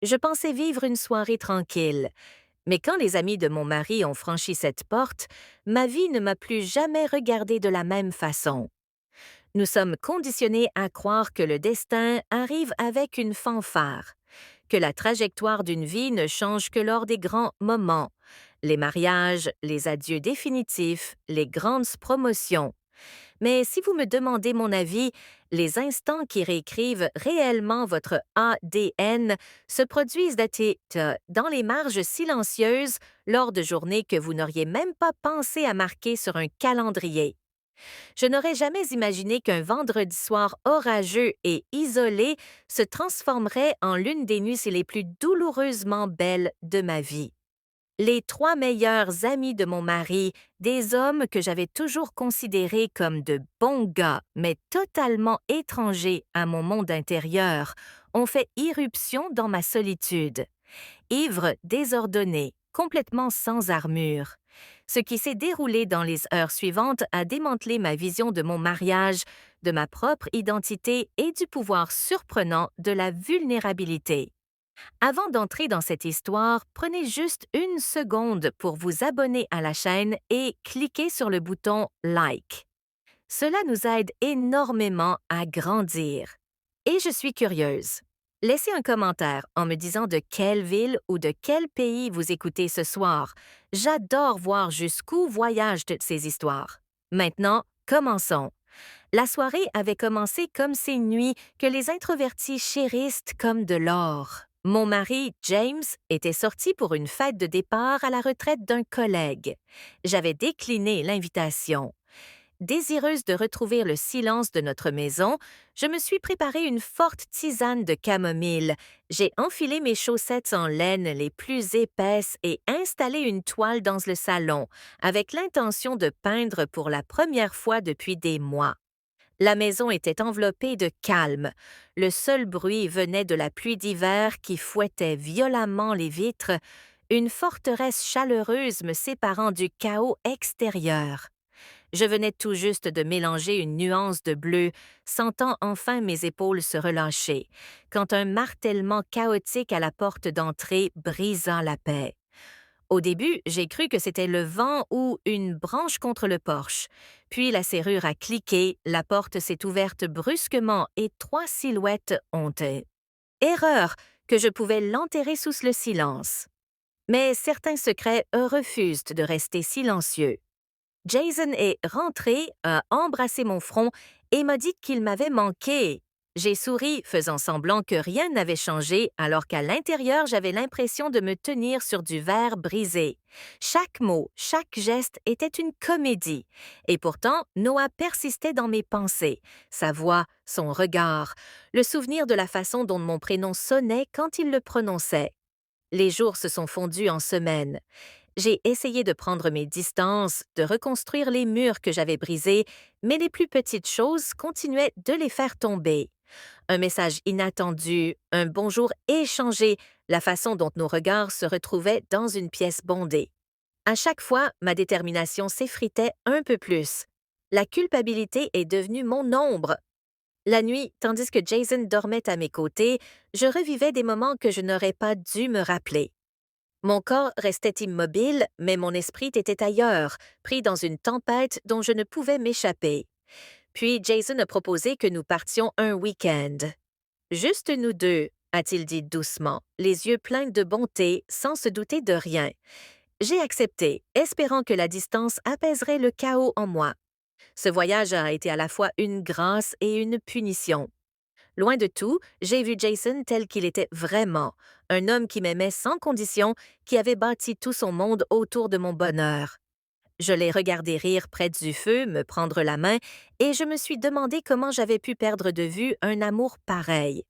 Je pensais vivre une soirée tranquille, mais quand les amis de mon mari ont franchi cette porte, ma vie ne m'a plus jamais regardée de la même façon. Nous sommes conditionnés à croire que le destin arrive avec une fanfare, que la trajectoire d'une vie ne change que lors des grands moments, les mariages, les adieux définitifs, les grandes promotions. Mais si vous me demandez mon avis, les instants qui réécrivent réellement votre ADN se produisent dans les marges silencieuses lors de journées que vous n'auriez même pas pensé à marquer sur un calendrier. Je n'aurais jamais imaginé qu'un vendredi soir orageux et isolé se transformerait en l'une des nuits les plus douloureusement belles de ma vie. Les trois meilleurs amis de mon mari, des hommes que j'avais toujours considérés comme de bons gars, mais totalement étrangers à mon monde intérieur, ont fait irruption dans ma solitude. Ivre, désordonné, complètement sans armure. Ce qui s'est déroulé dans les heures suivantes a démantelé ma vision de mon mariage, de ma propre identité et du pouvoir surprenant de la vulnérabilité. Avant d'entrer dans cette histoire, prenez juste une seconde pour vous abonner à la chaîne et cliquez sur le bouton Like. Cela nous aide énormément à grandir. Et je suis curieuse. Laissez un commentaire en me disant de quelle ville ou de quel pays vous écoutez ce soir. J'adore voir jusqu'où voyagent toutes ces histoires. Maintenant, commençons. La soirée avait commencé comme ces nuits que les introvertis chérissent comme de l'or. Mon mari, James, était sorti pour une fête de départ à la retraite d'un collègue. J'avais décliné l'invitation. Désireuse de retrouver le silence de notre maison, je me suis préparé une forte tisane de camomille. J'ai enfilé mes chaussettes en laine les plus épaisses et installé une toile dans le salon, avec l'intention de peindre pour la première fois depuis des mois. La maison était enveloppée de calme. Le seul bruit venait de la pluie d'hiver qui fouettait violemment les vitres, une forteresse chaleureuse me séparant du chaos extérieur. Je venais tout juste de mélanger une nuance de bleu, sentant enfin mes épaules se relâcher, quand un martèlement chaotique à la porte d'entrée brisa la paix. Au début, j'ai cru que c'était le vent ou une branche contre le porche. Puis la serrure a cliqué, la porte s'est ouverte brusquement et trois silhouettes ont erreur que je pouvais l'enterrer sous le silence. Mais certains secrets refusent de rester silencieux. Jason est rentré, a embrassé mon front et m'a dit qu'il m'avait manqué. J'ai souri, faisant semblant que rien n'avait changé, alors qu'à l'intérieur, j'avais l'impression de me tenir sur du verre brisé. Chaque mot, chaque geste était une comédie. Et pourtant, Noah persistait dans mes pensées. Sa voix, son regard, le souvenir de la façon dont mon prénom sonnait quand il le prononçait. Les jours se sont fondus en semaines. J'ai essayé de prendre mes distances, de reconstruire les murs que j'avais brisés, mais les plus petites choses continuaient de les faire tomber. Un message inattendu, un bonjour échangé, la façon dont nos regards se retrouvaient dans une pièce bondée. À chaque fois, ma détermination s'effritait un peu plus. La culpabilité est devenue mon ombre. La nuit, tandis que Jason dormait à mes côtés, je revivais des moments que je n'aurais pas dû me rappeler. Mon corps restait immobile, mais mon esprit était ailleurs, pris dans une tempête dont je ne pouvais m'échapper. Puis Jason a proposé que nous partions un week-end. Juste nous deux, a-t-il dit doucement, les yeux pleins de bonté, sans se douter de rien. J'ai accepté, espérant que la distance apaiserait le chaos en moi. Ce voyage a été à la fois une grâce et une punition. Loin de tout, j'ai vu Jason tel qu'il était vraiment, un homme qui m'aimait sans condition, qui avait bâti tout son monde autour de mon bonheur. Je l'ai regardé rire près du feu, me prendre la main, et je me suis demandé comment j'avais pu perdre de vue un amour pareil.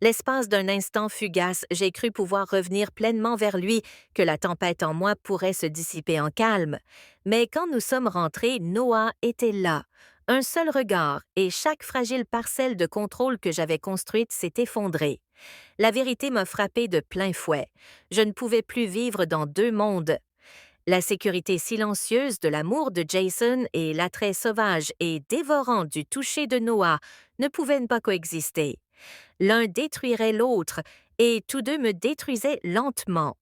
L'espace d'un instant fugace, j'ai cru pouvoir revenir pleinement vers lui, que la tempête en moi pourrait se dissiper en calme. Mais quand nous sommes rentrés, Noah était là. Un seul regard, et chaque fragile parcelle de contrôle que j'avais construite s'est effondrée. La vérité m'a frappé de plein fouet. Je ne pouvais plus vivre dans deux mondes. La sécurité silencieuse de l'amour de Jason et l'attrait sauvage et dévorant du toucher de Noah ne pouvaient pas coexister. L'un détruirait l'autre, et tous deux me détruisaient lentement.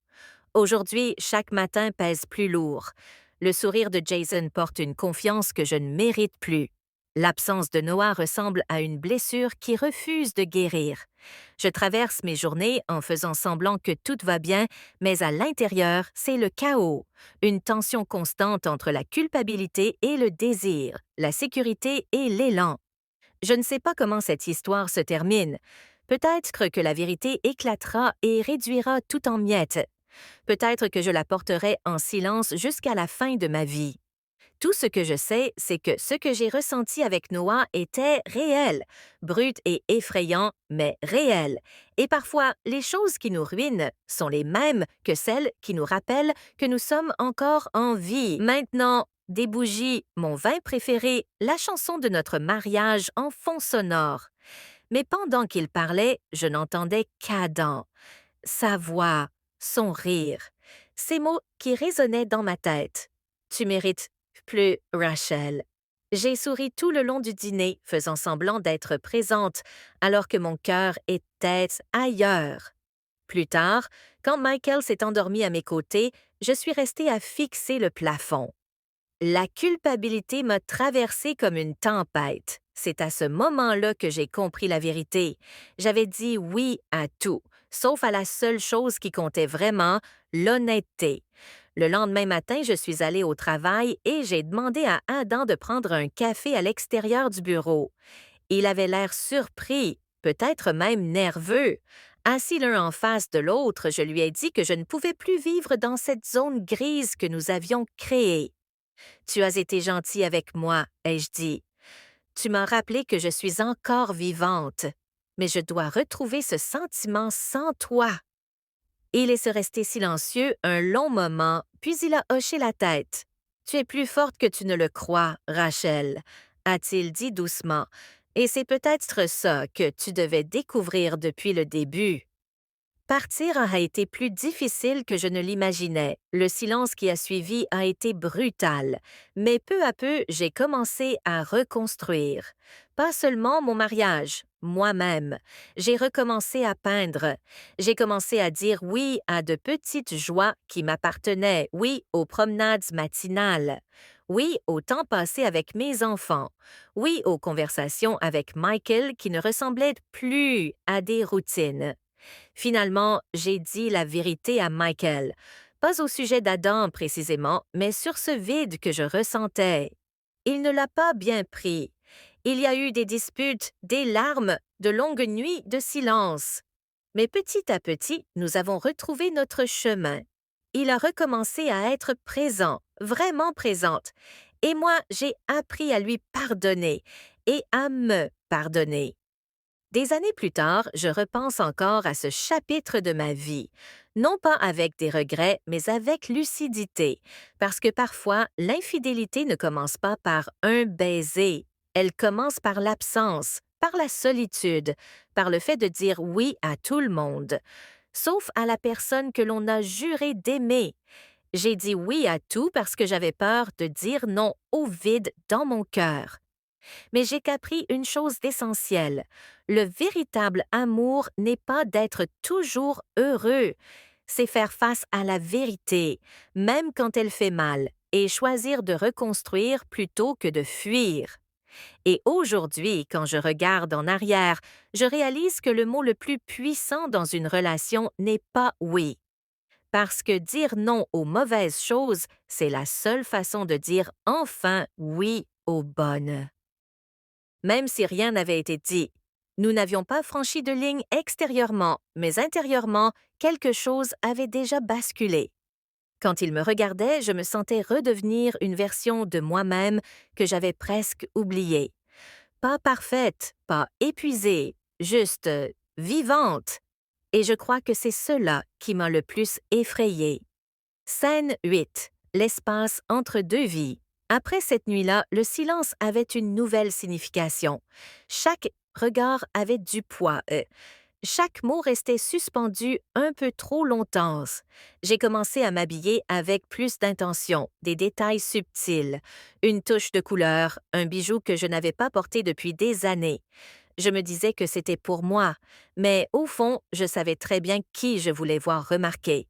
Aujourd'hui, chaque matin pèse plus lourd. Le sourire de Jason porte une confiance que je ne mérite plus. L'absence de Noah ressemble à une blessure qui refuse de guérir. Je traverse mes journées en faisant semblant que tout va bien, mais à l'intérieur, c'est le chaos. Une tension constante entre la culpabilité et le désir, la sécurité et l'élan. Je ne sais pas comment cette histoire se termine. Peut-être que la vérité éclatera et réduira tout en miettes. Peut-être que je la porterai en silence jusqu'à la fin de ma vie. Tout ce que je sais, c'est que ce que j'ai ressenti avec Noah était réel, brut et effrayant, mais réel. Et parfois, les choses qui nous ruinent sont les mêmes que celles qui nous rappellent que nous sommes encore en vie. Maintenant, des bougies, mon vin préféré, la chanson de notre mariage en fond sonore. Mais pendant qu'il parlait, je n'entendais qu'Adam. Sa voix, son rire, ces mots qui résonnaient dans ma tête. Tu mérites plus, Rachel. J'ai souri tout le long du dîner, faisant semblant d'être présente, alors que mon cœur était ailleurs. Plus tard, quand Michael s'est endormi à mes côtés, je suis restée à fixer le plafond. La culpabilité m'a traversée comme une tempête. C'est à ce moment-là que j'ai compris la vérité. J'avais dit oui à tout, sauf à la seule chose qui comptait vraiment, l'honnêteté. Le lendemain matin, je suis allée au travail et j'ai demandé à Adam de prendre un café à l'extérieur du bureau. Il avait l'air surpris, peut-être même nerveux. Assis l'un en face de l'autre, je lui ai dit que je ne pouvais plus vivre dans cette zone grise que nous avions créée. Tu as été gentil avec moi, ai-je dit. Tu m'as rappelé que je suis encore vivante, mais je dois retrouver ce sentiment sans toi. Il est resté silencieux un long moment, puis il a hoché la tête. Tu es plus forte que tu ne le crois, Rachel, a-t-il dit doucement, et c'est peut-être ça que tu devais découvrir depuis le début. Partir a été plus difficile que je ne l'imaginais. Le silence qui a suivi a été brutal, mais peu à peu, j'ai commencé à reconstruire. Pas seulement mon mariage, moi-même. J'ai recommencé à peindre. J'ai commencé à dire oui à de petites joies qui m'appartenaient, oui aux promenades matinales, oui au temps passé avec mes enfants, oui aux conversations avec Michael qui ne ressemblaient plus à des routines. Finalement, j'ai dit la vérité à Michael, pas au sujet d'Adam précisément, mais sur ce vide que je ressentais. Il ne l'a pas bien pris. Il y a eu des disputes, des larmes, de longues nuits de silence. Mais petit à petit, nous avons retrouvé notre chemin. Il a recommencé à être présent, vraiment présente, et moi, j'ai appris à lui pardonner et à me pardonner. Des années plus tard, je repense encore à ce chapitre de ma vie, non pas avec des regrets, mais avec lucidité, parce que parfois, l'infidélité ne commence pas par un baiser, elle commence par l'absence, par la solitude, par le fait de dire oui à tout le monde, sauf à la personne que l'on a juré d'aimer. J'ai dit oui à tout parce que j'avais peur de dire non au vide dans mon cœur. Mais j'ai compris une chose d'essentielle. Le véritable amour n'est pas d'être toujours heureux. C'est faire face à la vérité, même quand elle fait mal, et choisir de reconstruire plutôt que de fuir. Et aujourd'hui, quand je regarde en arrière, je réalise que le mot le plus puissant dans une relation n'est pas oui. Parce que dire non aux mauvaises choses, c'est la seule façon de dire enfin oui aux bonnes. Même si rien n'avait été dit. Nous n'avions pas franchi de ligne extérieurement, mais intérieurement, quelque chose avait déjà basculé. Quand il me regardait, je me sentais redevenir une version de moi-même que j'avais presque oubliée. Pas parfaite, pas épuisée, juste vivante. Et je crois que c'est cela qui m'a le plus effrayée. Scène 8. L'espace entre deux vies. Après cette nuit-là, le silence avait une nouvelle signification. Chaque regard avait du poids. Chaque mot restait suspendu un peu trop longtemps. J'ai commencé à m'habiller avec plus d'intention, des détails subtils, une touche de couleur, un bijou que je n'avais pas porté depuis des années. Je me disais que c'était pour moi, mais au fond, je savais très bien qui je voulais voir remarquer.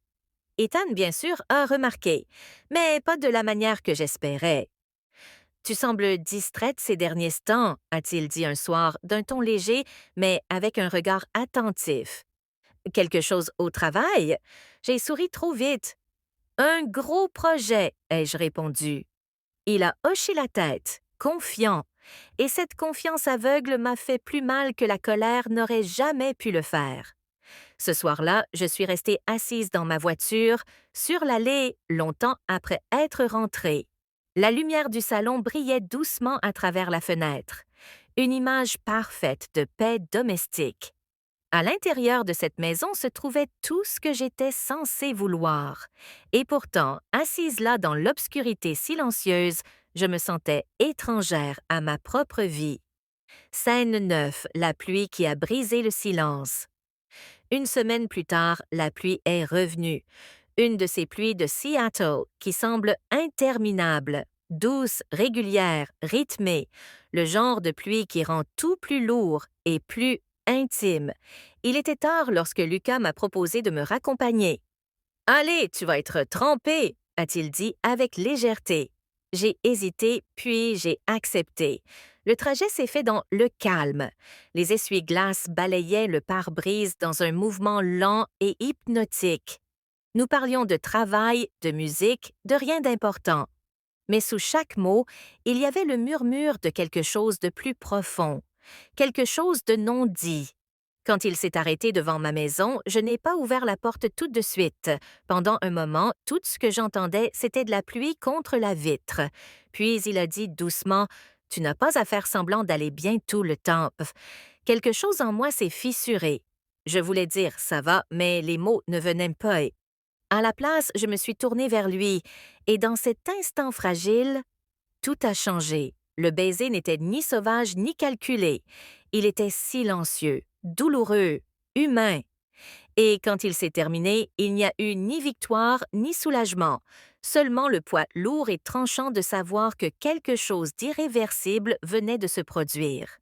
Ethan, bien sûr, a remarqué, mais pas de la manière que j'espérais. Tu sembles distraite ces derniers temps, a-t-il dit un soir d'un ton léger, mais avec un regard attentif. Quelque chose au travail? J'ai souri trop vite. Un gros projet, ai-je répondu. Il a hoché la tête, confiant, et cette confiance aveugle m'a fait plus mal que la colère n'aurait jamais pu le faire. Ce soir-là, je suis restée assise dans ma voiture, sur l'allée, longtemps après être rentrée. La lumière du salon brillait doucement à travers la fenêtre. Une image parfaite de paix domestique. À l'intérieur de cette maison se trouvait tout ce que j'étais censée vouloir. Et pourtant, assise là dans l'obscurité silencieuse, je me sentais étrangère à ma propre vie. Scène 9, la pluie qui a brisé le silence. Une semaine plus tard, la pluie est revenue. Une de ces pluies de Seattle qui semble interminable, douce, régulière, rythmée, le genre de pluie qui rend tout plus lourd et plus intime. Il était tard lorsque Lucas m'a proposé de me raccompagner. « Allez, tu vas être trempé, a-t-il dit avec légèreté. J'ai hésité, puis j'ai accepté. Le trajet s'est fait dans le calme. Les essuie-glaces balayaient le pare-brise dans un mouvement lent et hypnotique. Nous parlions de travail, de musique, de rien d'important. Mais sous chaque mot, il y avait le murmure de quelque chose de plus profond, quelque chose de non dit. Quand il s'est arrêté devant ma maison, je n'ai pas ouvert la porte tout de suite. Pendant un moment, tout ce que j'entendais, c'était de la pluie contre la vitre. Puis il a dit doucement, « Tu n'as pas à faire semblant d'aller bien tout le temps. » Quelque chose en moi s'est fissuré. Je voulais dire « ça va », mais les mots ne venaient pas. À la place, je me suis tournée vers lui, et dans cet instant fragile, tout a changé. Le baiser n'était ni sauvage ni calculé. Il était silencieux, douloureux, humain. Et quand il s'est terminé, il n'y a eu ni victoire ni soulagement, seulement le poids lourd et tranchant de savoir que quelque chose d'irréversible venait de se produire.